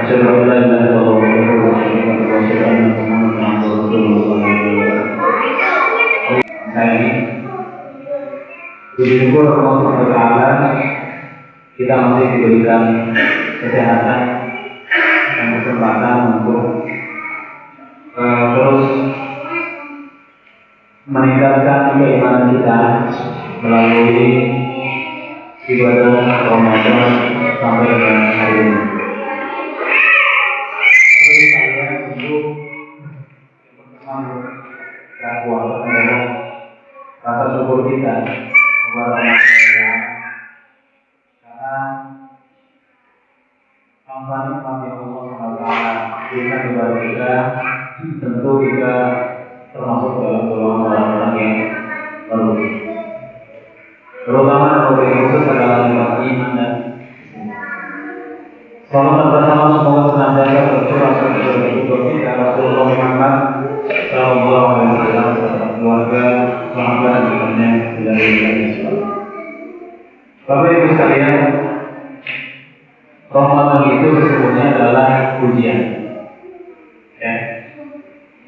أشهد أن لا إله إلا الله وأشهد أن محمدا عبده ورسوله. Bersyukur Allah Subhanahu wa Ta'ala, kita masih diberikan kesehatan dan kesempatan untuk terus meningkatkan keimanan kita melalui ibadah Ramadan sampai dengan hari ini. Saya untuk pertama adalah rasa syukur kita kepada Allah karena tanpa nikmat yang Allah SWT berikan kepada kita, tentu kita termasuk dalam golongan orang-orang yang merugi. Terutama yang khusus adalah nikmat iman dan salam bersama semoga senantiasa tercurah sebagai hidup kita Rasulullah Muhammad Sallallahu Alaihi Wasallam serta keluarga, sahabat dan temannya dari Islam. Bapak Ibu sekalian, Ramadan itu sesungguhnya adalah ujian. Ya.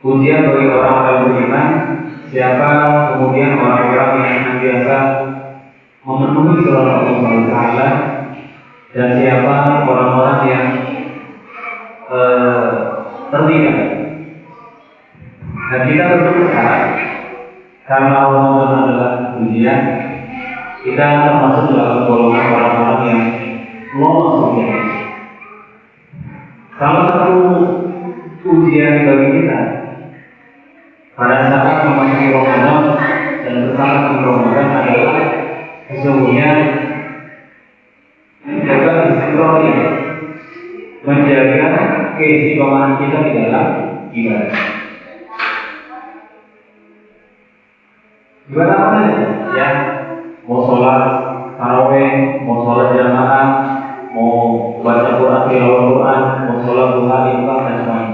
Ujian bagi orang-orang beriman, siapa kemudian orang-orang yang senantiasa memenuhi surah Allah SWT, dan siapa orang-orang yang tertinggal. Dan kita tentu berharap karena Ramadan adalah ujian, kita termasuk dalam golongan orang-orang yang lolos ujian. Salah satu ujian bagi kita pada saat memasuki Ramadan dan bersama di Ramadan adalah sesungguhnya menjaga istiqomah, menjaga keistiqomahan kita di dalam ibadah. Ibadah apa saja? Ya, mau sholat tarawih, mau sholat jamaah, mau baca Quran, tilawah Quran, mau sholat duha, infak dan semuanya.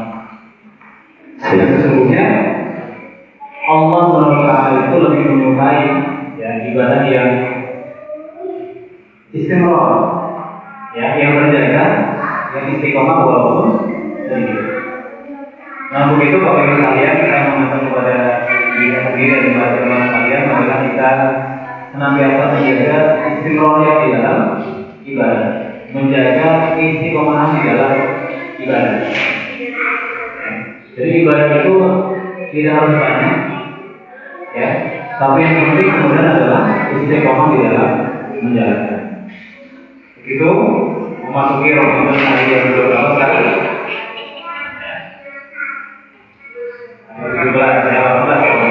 Dan sesungguhnya Allah SWT itu lebih menyukai ya ibadah yang istiqomah, ya yang terjaga, yang istiqomah walaupun sedikit. Nah begitu Bapak Ibu sekalian, kita meminta kepada diri sendiri dan kepada teman sekalian, marilah kita senantiasa menjaga istiqomah di dalam ibadah, menjaga istiqomah di dalam ibadah. Jadi ibadah itu tidak harus banyak, ya. Tapi yang penting kemudian adalah istiqomah di dalam menjalankan. Begitu memasuki Ramadan hari yang berapa sekarang? 17 ya, 18.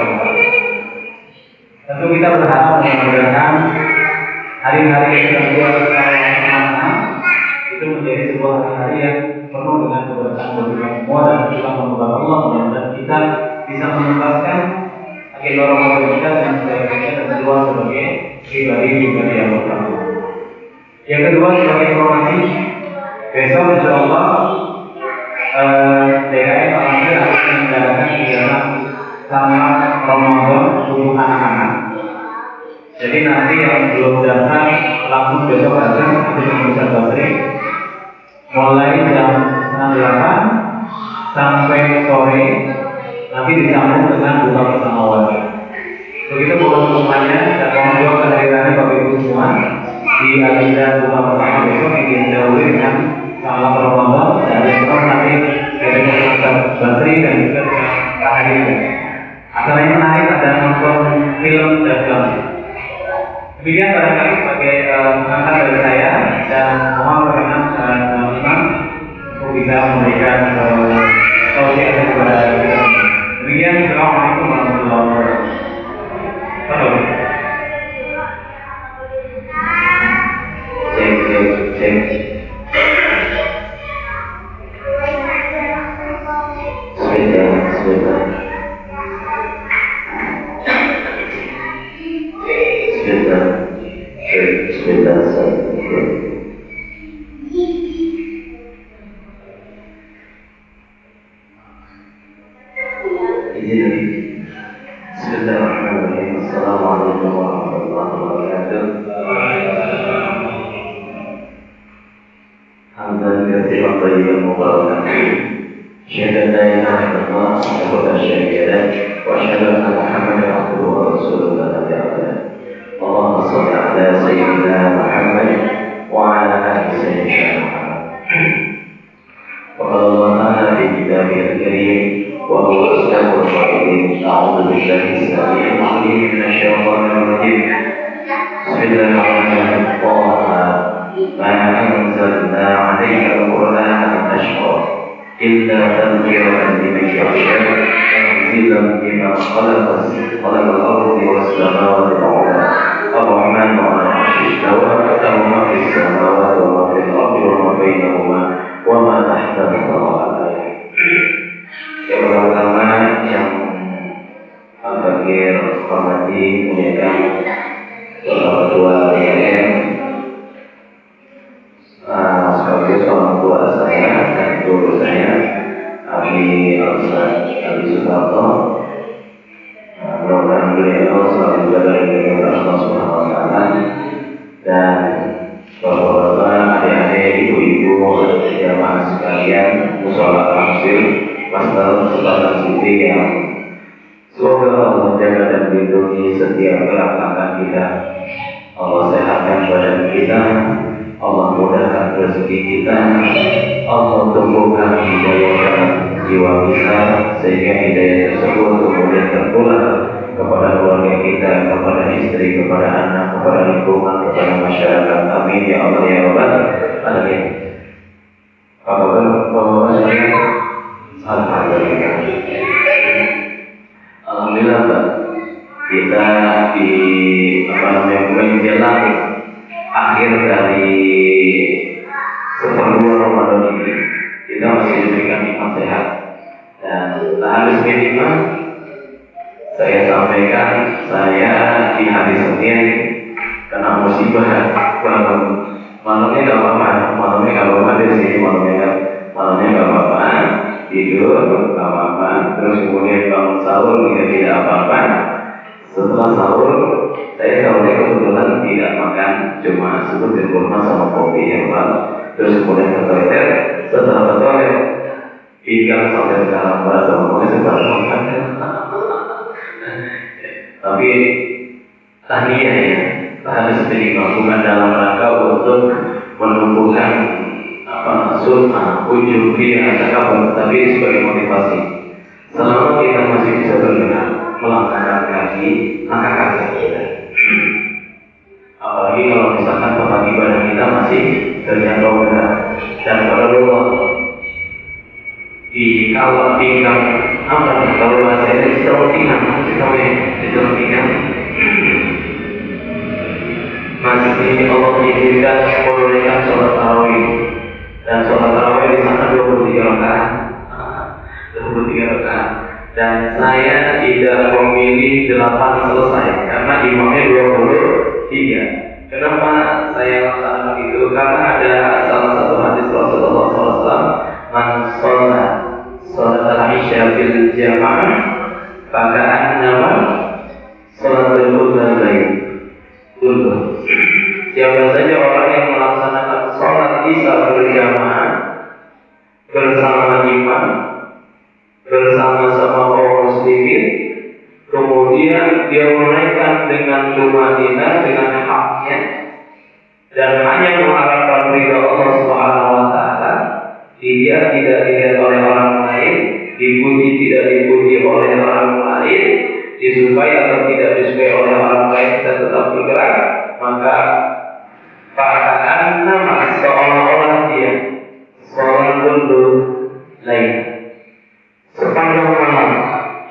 Tentu kita berharap mudah-mudahan hari-hari yang kedua bersama itu menjadi sebuah hari yang penuh dengan keberkahan bagi kita semua dan kita memohon Allah mudah-mudahan kita bisa menuntaskan agenda Ramadan kita dan sebagainya dan keluar sebagai pribadi yang bertakwa. Yang kedua sebagai informasi, besok insya Allah DKM Alhamdulillah akan menjalankan kegiatan sama Ramadan untuk anak-anak. Jadi nanti yang belum datang langsung besok aja nanti bisa bateri mulai jam 8 sampai sore, nanti disambung dengan buka bersama warga. Begitu mohon semuanya dan mohon doa kehadirannya Bapak Ibu semua di agenda buka bersama besok yang didahului dengan salam Ramadan dan besok nanti dari masyarakat bateri dan juga kehadiran. Acaranya menarik, ada nonton film dan film. Demikian barangkali sebagai pengangkat dari saya dan mohon berkenan teman-teman untuk bisa memberikan tausiah kepada kita. Demikian, Assalamualaikum warahmatullahi wabarakatuh. Cek. Bismillahirrahmanirrahim. Assalamualaikum warahmatullahi wabarakatuh. Hamdan katsiran thayyiban وبركاته. أشهد أن لا إله إلا الله وحده لا شريك له وأشهد أن محمدا عبده ورسوله لا نبي بعده. اللهم صل على سيدنا محمد وعلى آل سيدنا محمد. وقال الله تعالى في كتابه الكريم وهو أصدق القائلين أعوذ بالله السميع العليم من الشيطان الرجيم. بسم الله الرحمن الرحيم. ما أنزلنا عليك القرآن لتشقى إلا تذكرة لمن يخشى تنزيلا ممن خلق الأرض والسماوات العلى الرحمن على العرش استوى له ما في السماوات وما في الأرض وما بينهما وما تحت الثرى. Yang pertama yang Al-Fakir hormati muliakan Bapak Ketua DPR sebagai orang tua saya dan guru saya Abi Suparto. Mudah-mudahan beliau selalu berada di Allah Subhanahu wa Ta'ala, dan bapak-bapak, adik-adik, ibu-ibu, jamaah sekalian, mushola tamsil, master sebatas sisi yang semoga Allah menjaga dan melindungi setiap gerak langkah kita. Allah sehatkan badan kita, Allah mudahkan rezeki kita, Allah tumbuhkan hidayah jiwa kita sehingga hidayah tersebut kemudian tertular kepada keluarga kita, kepada istri, kepada anak, kepada lingkungan, kepada masyarakat. Amin ya Allah ya Rabbal alamin. Bapak-bapak sekalian, alhamdulillah Pak, kita di menjelang akhir dari seperempat Ramadan ini, kita masih diberikan nikmat sehat, dan harus minimal saya sampaikan, saya di hari Senin kena musibah bangun malamnya nggak apa-apa, malamnya nggak apa-apa di sini, malamnya nggak apa-apa, tidur nggak apa-apa, terus kemudian bangun sahur tidak apa-apa. Setelah sahur saya sahurnya kebetulan tidak makan, cuma seperti kurma sama kopi yang lalu. Terus kemudian ke toilet, setelah ke toilet ikan sampai sekarang bahasa ngomongnya sekarang makan. Tapi tahniah ya, harus diterima, bukan dalam rangka untuk menumbuhkan sunnah, ujub, takabur, tapi sebagai motivasi. Selama kita masih bisa bergerak, melangkahkan kaki, langkahkan kita. Apalagi kalau misalkan tempat ibadah kita masih terjangkau berat, dan pada Allah kalau tinggal kalau bahasa ini disertikan masih Allah izinkan menunaikan sholat tarawih, dan sholat tarawih di sana 23 rakaat, 23 rakaat. Dan saya tidak memilih 8 selesai karena imamnya 23. Kenapa saya laksanakan itu? Karena ada salah satu hadis Rasulullah SAW, man sholat al-isya bil jamaah faka'annama sholatul lail. Siapa saja orang yang melaksanakan sholat isya berjamaah bersama imam, bersama-sama kaum muslimin, kemudian dia menaikkan dengan tumanina, dengan haknya, dan hanya mengharapkan ridha Allah Subhanahu wa Ta'ala. Dia tidak dilihat oleh orang lain, dipuji tidak dipuji oleh orang lain, disukai atau tidak disukai oleh orang lain, kita tetap bergerak, maka faka'an nama seolah-olah dia sholatul lail sepanjang malam.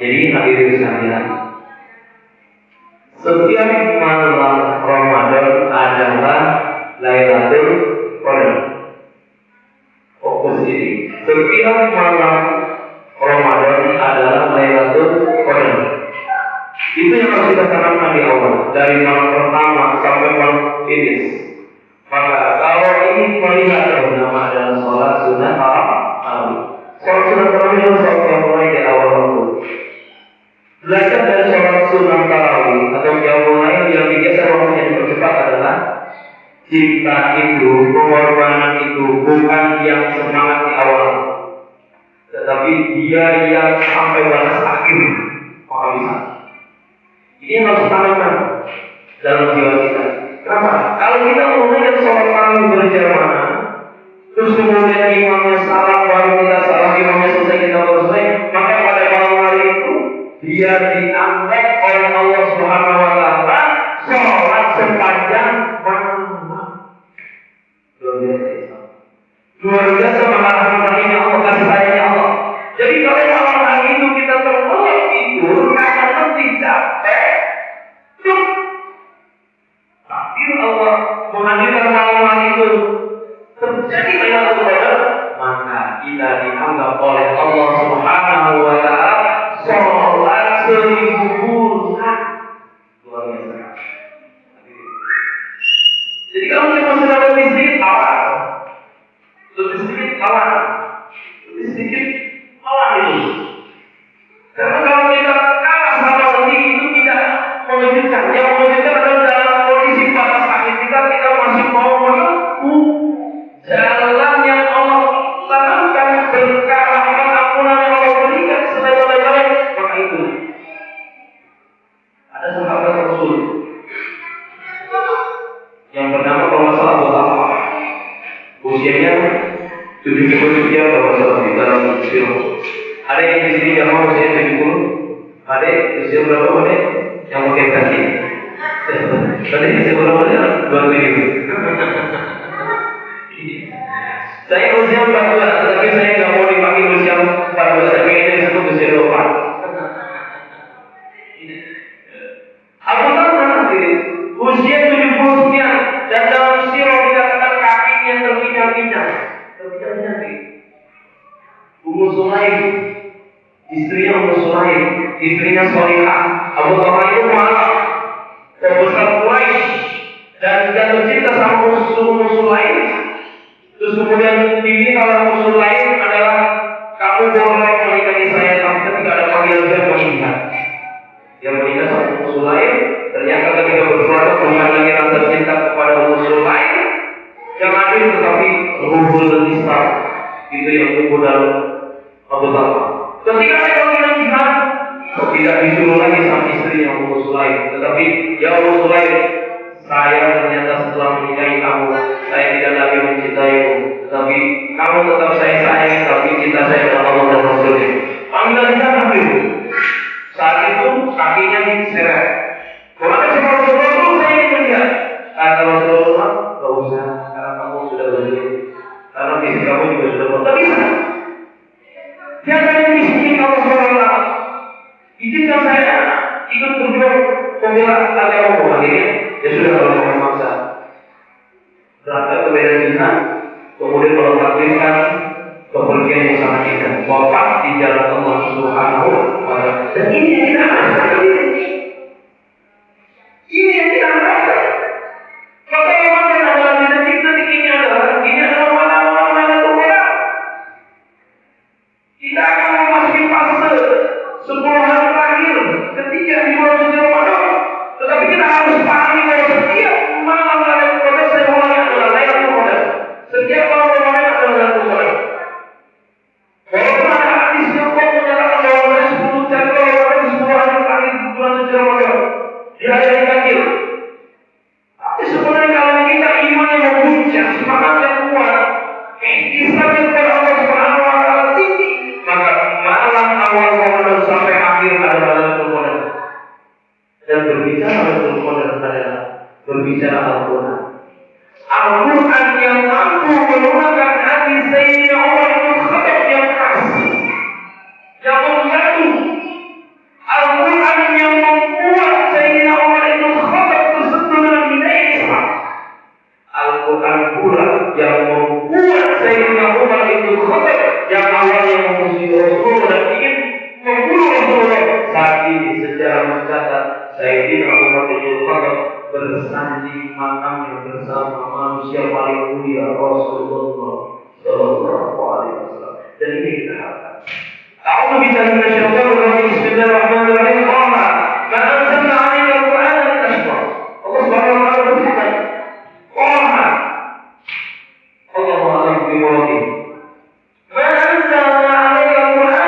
Jadi hadirin sekalian, setiap malam Ramadan adalah Lailatul Qadar. Fokus ini. Setiap malam Ramadan adalah Lailatul Qadar. Itu yang harus kita tanamkan di awal, dari malam pertama sampai malam finish. Maka kalau ini melihat bernama adalah sholat sunnah tarawih. Sholat sunnah tarawih adalah sholat yang mulai di awal waktu. Belajar dari sholat sunnah tarawih atau yang mulai yang digeser waktunya dipercepat adalah cinta itu, pengorbanan itu bukan yang semangat di awal. apalagi dia yang sampai batas akhir maka bisa. Ini yang harus ditanamkan dalam jiwa kita. Kenapa? Kalau kita menunaikan sholat tarawih berjamaah, terus kemudian imamnya salah, baru kita salah, imamnya selesai, kita baru selesai, maka pada malam hari itu dia dianggap oleh Allah Subhanahu wa Ta'ala sholat sepanjang malam. Luar biasa Islam. Luar biasa rahmatnya Allah, kasih sayangnya Allah. Jadi kalau malam hari itu kita terlelap tidur karena nanti capek, takdir Allah menghadirkan malam hari itu terjadi Lailatul Qadar, maka kita dianggap oleh Allah Subhanahu wa Ta'ala sholat 1000 bulan. Luar biasa. Jadi kalau kita sudah lebih sedikit awal, lebih sedikit awal itu. Karena kalau kita kalah sama nanti itu tidak mengejutkan. Yang mengejutkan adalah dalam kondisi batas akhir kita masih mau menempuh jalan yang Allah tanamkan, berkah rahmat ampunan yang Allah berikan selain maka itu. Ada sahabat Rasul yang bernama kalau salah Abu Talha, usianya 70 kalau salah di dalam film. Ada yang di sini yang mau usia 70, ada usia berapa ada yang pakai kaki. Tadi usia berapa ada 27. Saya usia 42, tapi saya nggak mau dipanggil usia 42, saya pengen disebut usia 24. Abu Talha usia 70 sekian, dan dalam sirah dikatakan kakinya terpincang-pincang. Ummu Sulaim, istrinya Ummu Sulaim, istrinya Sholihah. Abu Talha itu malah terbesar Quraisy dan jatuh cinta sama Ummu Sulaim. Terus kemudian dipilih oleh Ummu Sulaim adalah kamu boleh menikahi saya, tapi ketika ada panggilan dia meninggal. Dia menikah sama Ummu Sulaim. Ternyata ketika berkeluarga bukan lagi rasa cinta kepada Ummu Sulaim yang ada, tetapi ruhul Islam itu yang tumbuh dalam Abu Talha. Ketika ada panggilan jihad, tidak disuruh lagi sama istri yang Ummu Sulaim, tetapi ya Ummu Sulaim, saya ternyata setelah menikahi kamu, saya tidak lagi mencintaimu, tetapi kamu tetap saya sayang, tapi cinta saya adalah Allah dan Rasulnya. Panggilan jihad itu saat itu kakinya diseret. Kalau ada Rasulullah itu saya ingin melihat. Kata Rasulullah, tidak usah, karena kamu sudah berjodoh, karena visi kamu juga sudah tidak bisa. Siapa yang miskin Allah SWT? Izinkan saya ikut berjuang membela agama Allah ini. Ya sudah, kalau kamu memaksa berangkat ke medan jihad, kemudian kalau takdirkan kepergian yang sangat indah, wafat di jalan Allah Subhanahu wa Ta'ala. Dan ini yang kita harapkan. Ini yang kita harapkan. Maka yang adalah detik-detik ini adalah malam Lailatul Qadar. Kita akan memasuki fase 10 hari terakhir ketika di bulan suci Ramadan. Tetapi kita harus pahami bahwa setiap malam Lailatul Qadar semuanya adalah Lailatul Qadar. Setiap malam Ramadan adalah Lailatul Qadar. Walaupun ada hadis yang menyatakan bahwa 10 hari terakhir di bulan suci Ramadan di hari yang ganjil. Tapi sebenarnya kalau kita iman yang memuncak, semangat yang kuat, Islam yang kepada Allah Subhanahu wa Ta'ala tinggi, maka malam awal Ramadan sampai akhir adalah Lailatul Qadar. Dan berbicara Lailatul Qadar adalah berbicara Al-Quran. Al-Quran yang mampu menurunkan hati Sayyidina Umar bin Khattab yang keras, yang menjatuh. Al-Quran yang membuat Sayyidina Umar bin Khattab tersentuh dengan hidayah Islam. Al-Quran pula yang membuat Sayyidina Umar bin Khattab yang awalnya memusuhi Rasulullah dan ingin membunuh Rasulullah, saat ini sejarah mencatat Sayyidina Umar bin Khattab bersanding makamnya bersama manusia paling mulia Rasulullah Sallallahu Alaihi Wasallam. Dan ini kita harapkan. A'udzu billahi minasyaitonir rajim. Bismillahirrahmanirrahim. Ma anzalna 'alaikal Qur'ana litashqa. Allah Subhanahu wa Ta'ala berfirman, Allahu a'lam bi muradihi. Ma anzalna 'alaikal Qur'ana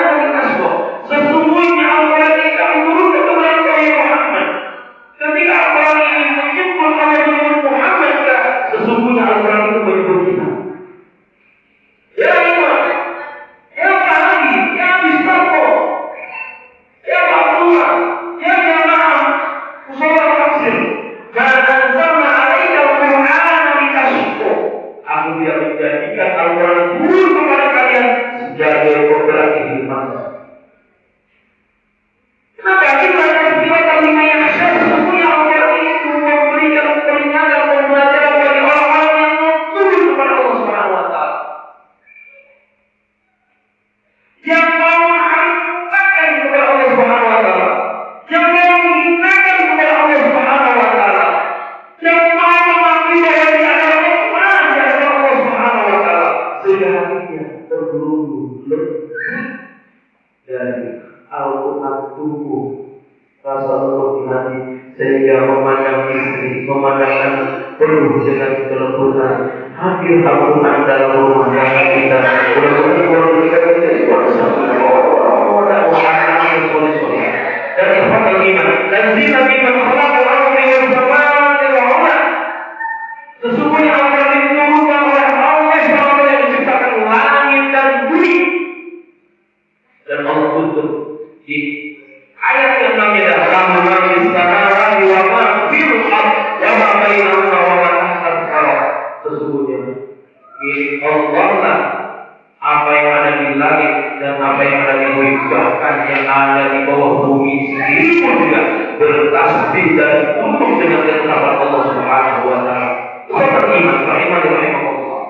yang mau menghambakan kepada Allah Subhanahu wa taala, yang mau menghinakan kepada Allah Subhanahu wa taala, yang mau mengakui bahwa dia adalah Allah di hadapan Allah Subhanahu wa taala, sehingga hatinya terbelenggu dari Al-Quran tumbuh rasa lembut di hati, sehingga memandang istri, memandang anak penuh dengan kelembutan. Hadir Al-Quran dalam rumah tangga kita. Mudah-mudahan kita menjadi orang-orang yang soleh-soleh dan ikhwatul iman. Dan zina biman khalaqal ardi was samawati wal ardh. Sesungguhnya Allah diturunkan oleh Allah SWT yang menciptakan langit dan bumi. Dan Allah tutup di ayat yang namanya Rahman Rahim Samawati wa ma fil ardh wa ma bainahuma wa ma tahtal ardh. Sesungguhnya milik Allah lah apa yang ada di langit dan apa yang ada di bumi, bahkan yang ada di bawah bumi sendiri pun juga bertasbih dan tutup dengan ketetapan Allah Subhanahu wa taala. Kita beriman, rahimahullah.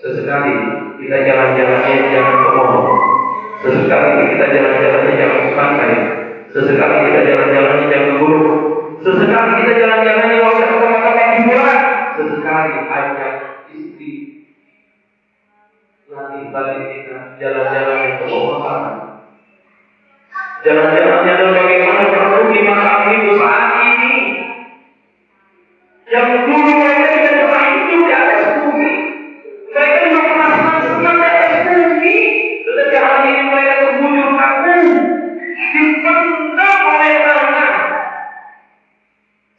Sesekali kita jalan-jalannya jangan ke mall. Sesekali kita jalan-jalannya jangan ke pantai. Sesekali kita jalan-jalannya jangan ke gunung. Sesekali kita jalan-jalannya waktu ke tempat-tempat hiburan. Sesekali ajak istri latih kita jalan-jalannya ke bawah. Jalan-jalannya dan bagaimana berarti masa itu saat ini. Yang dulu mereka tidak pernah hidup di atas bumi. Mereka juga pernah senang di atas bumi. Tetapi hari ini mereka terbujur kaku, dipendam oleh tanah.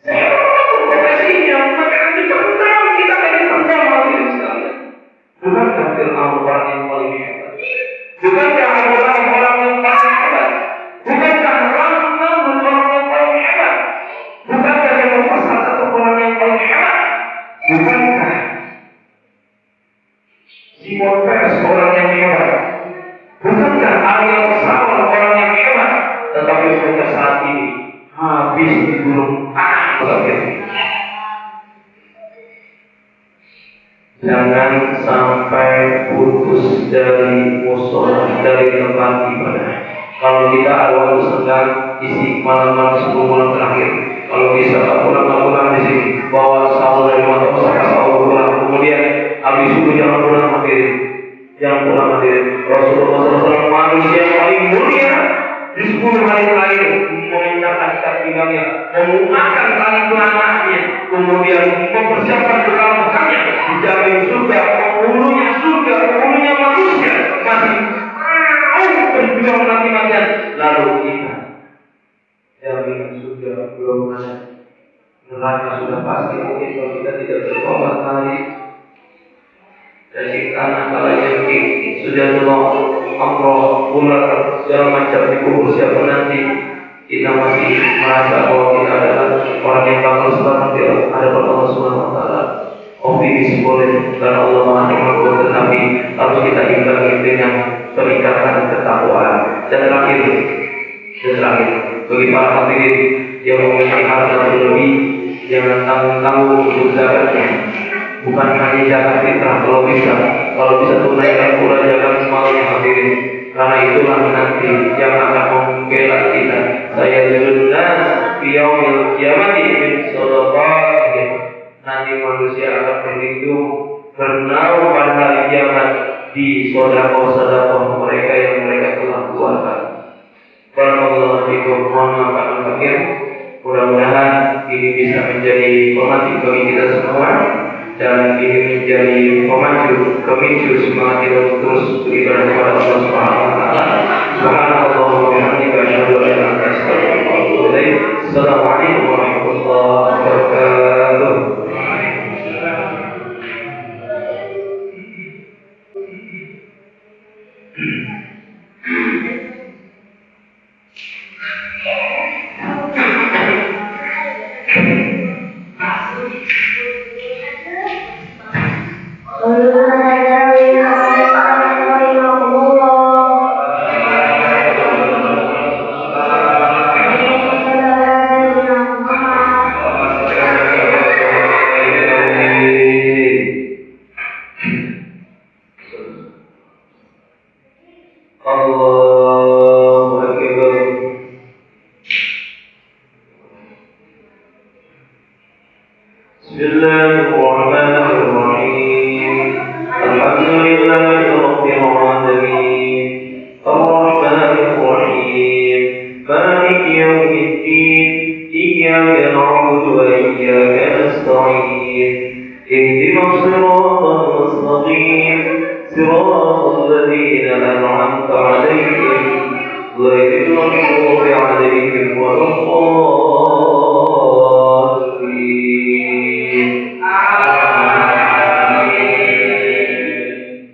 Saya profesinya, mereka dipendam, kita lagi dipendam oleh Islam. Bukankah Fir'aun orang yang paling hebat? Bukankah orang yang paling hebat? Bukankah Ramnan orang yang paling hebat? Bukankah yang berpasal satu orang yang paling hebat? Bukankah Simon Peres orang yang hebat? Bukankah Ariel Sawal orang yang hebat? Tetapi mereka saat ini habis di gunung panas. Jangan sampai putus dari musola, dari tempat ibadah. Kalau kita awal senggang isi malam-malam sebelum malam terakhir, kalau bisa pulang di sini, bawa sahur dari rumah sampai sahur pulang. Kemudian habis itu jangan pulang hadirin. Rasulullah SAW manusia yang paling mulia di 10 hari terakhir, mengencangkan ikat pinggangnya, menggunakan tali pelananya, kemudian mempersiapkan bekal bekalnya, dijamin surga, penghulunya manusia masih berjuang mati-matian. Lalu kita jaminan surga belum ada, neraka sudah pasti. Mungkin kalau kita tidak bertobat lagi dari tanah yang sudah Allah ular segala macam dikubur siapa nanti, kita masih merasa bahwa kita adalah orang yang bakal selamat di hadapan Allah Subhanahu wa taala. Optimis boleh karena Allah Maha Mampu, tetapi harus kita imbangi dengan peningkatan ketakwaan. Dan terakhir bagi para hadirin yang memiliki harta berlebih, jangan tanggung-tanggung untuk zakatnya. Bukan hanya zakat fitrah, kalau bisa tunaikan pula zakat malnya hadirin. Karena itulah nanti yang akan membela kita. Saya jelas yaumil qiyamati min shadaqah. Nanti manusia akan berlindung, bernaung pada hari kiamat di sedekah-sedekah mereka yang mereka telah keluarkan. Barakallahu fikum, mohon maaf kalau fakir. Mudah-mudahan ini bisa menjadi pemantik bagi kita semua, dan ini menjadi pemicu semangat kita untuk terus beribadah kepada Allah Subhanahu wa taala. Subhanallah wa bihamdihi asyhadu an la ilaha illa anta astaghfiruka wa atubu ilaik. Assalamualaikum warahmatullahi wabarakatuh. لله رب العالمين الرحمن الرحيم مالك يوم الدين إياك نعبد وإياك نستعين اهدنا الصراط المستقيم صراط الذين أنعمت عليهم غير المغضوب عليهم ولا الضالين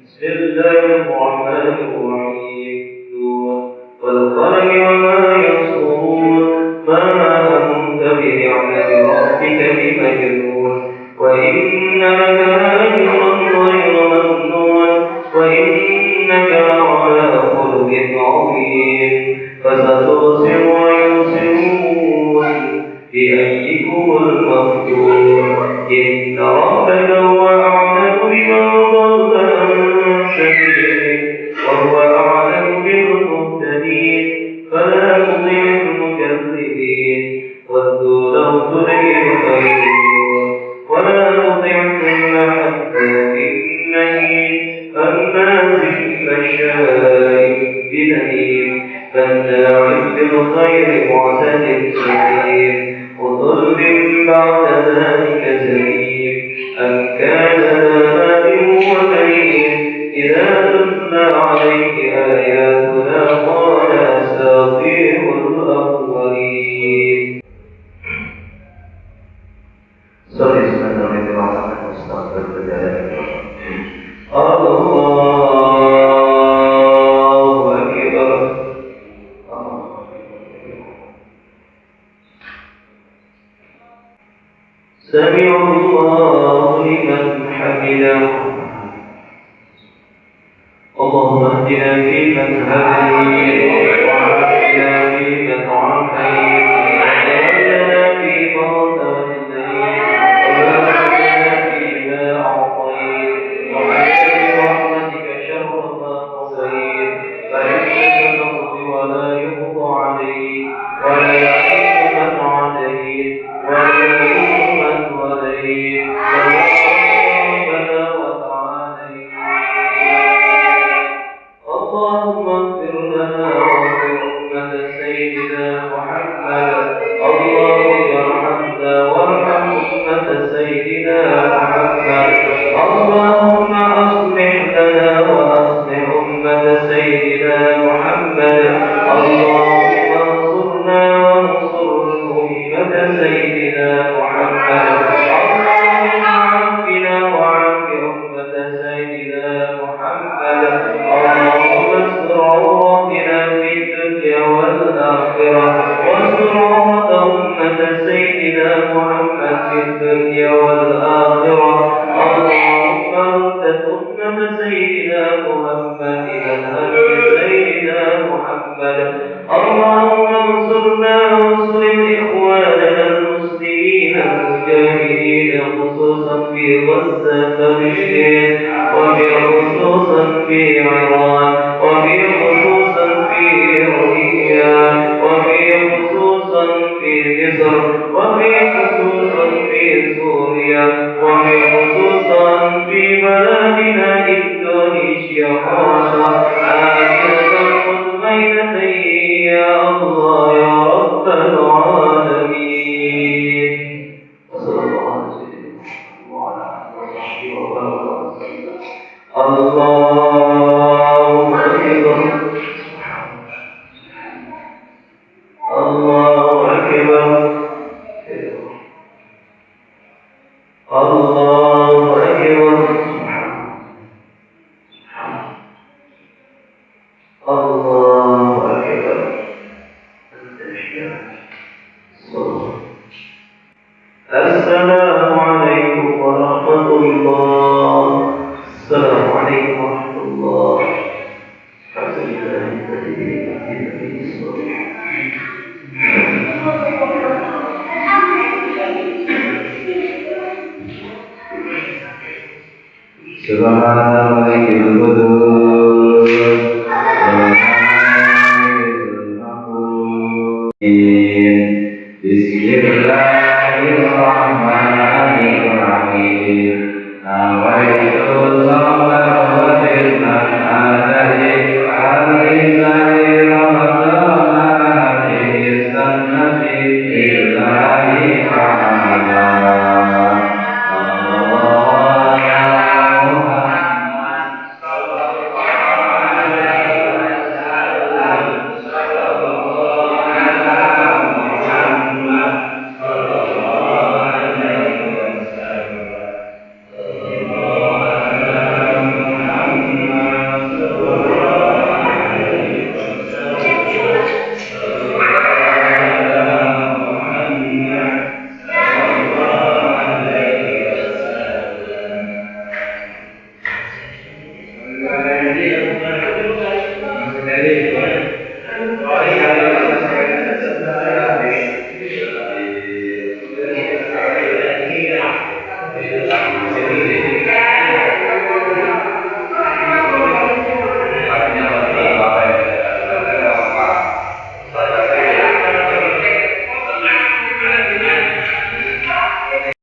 بسم الله الرحمن الرحيم والقلم وما يسطرون ما أنت بنعمة ربك بمجنون وإن لك لأجرا غير ممنون وإنك لعلى خلق عظيم فستبصر ويبصرون بأيكم المفتون إن ربك هو أعلم بمن ضل عن سبيله وهو أعلم بالمهتدين فلا تطع المكذبين ودوا لو تدين فيدينون ولا تطع كل حفاظ مهين هماز مشاء بنميم مناع للخير معتد أثيم عتل بعد ذلك زنيم أن كان ذا مال وبنين إذا تتلى عليه آياتنا قال أساطير الأولين صلى الله عليه وسلم الله أكبر سمع الله لمن حمده اللهم اهدنا فيمن هديت وعافنا فيمن عافيت وتولنا فيمن توليت وبارك فيما أعطيت وقنا برحمتك شر ما قضيت فإنك تقضي ولا يقضى عليك ولا يحل من عاديت ولا يضر من وليت ربنا وتعاليت اللهم اغفر لنا واغفر أمة سيدنا محمد اللهم ارحمنا وارحم أمة سيدنا محمد اللهم أصلح لنا وأصلح أمة سيدنا محمد اللهم انصرنا وانصر أمة سيدنا محمد اللهم عافنا وعاف أمة سيدنا محمد اللهم استر عوراتنا في الدنيا والآخرة واستر عورة أمة سيدنا محمد في الدنيا والآخرة اللهم رد أمة سيدنا محمد إلى الهدي سيدنا محمد اللهم انصرنا وانصر إخواننا المسلمين المجاهدين خصوصا في غزة فلسطين وفي خصوصا في عراق وفي خصوصا في إيران وفي خصوصا في مصر وفي خصوصا في سوريا وفي خصوصا في بلادنا إندونيسيا خاصة آمنة مطمئنة يا الله يا رب العالمين وصلى الله على سيدنا وعلى آله وصحبه وسلم الله أكبر الله أكبر الله أكبر الله أكبر السلام عليكم ورحمة الله السلام عليكم ورحمة الله الحمد لله الذي به الصالحين سبحان ملك القدوس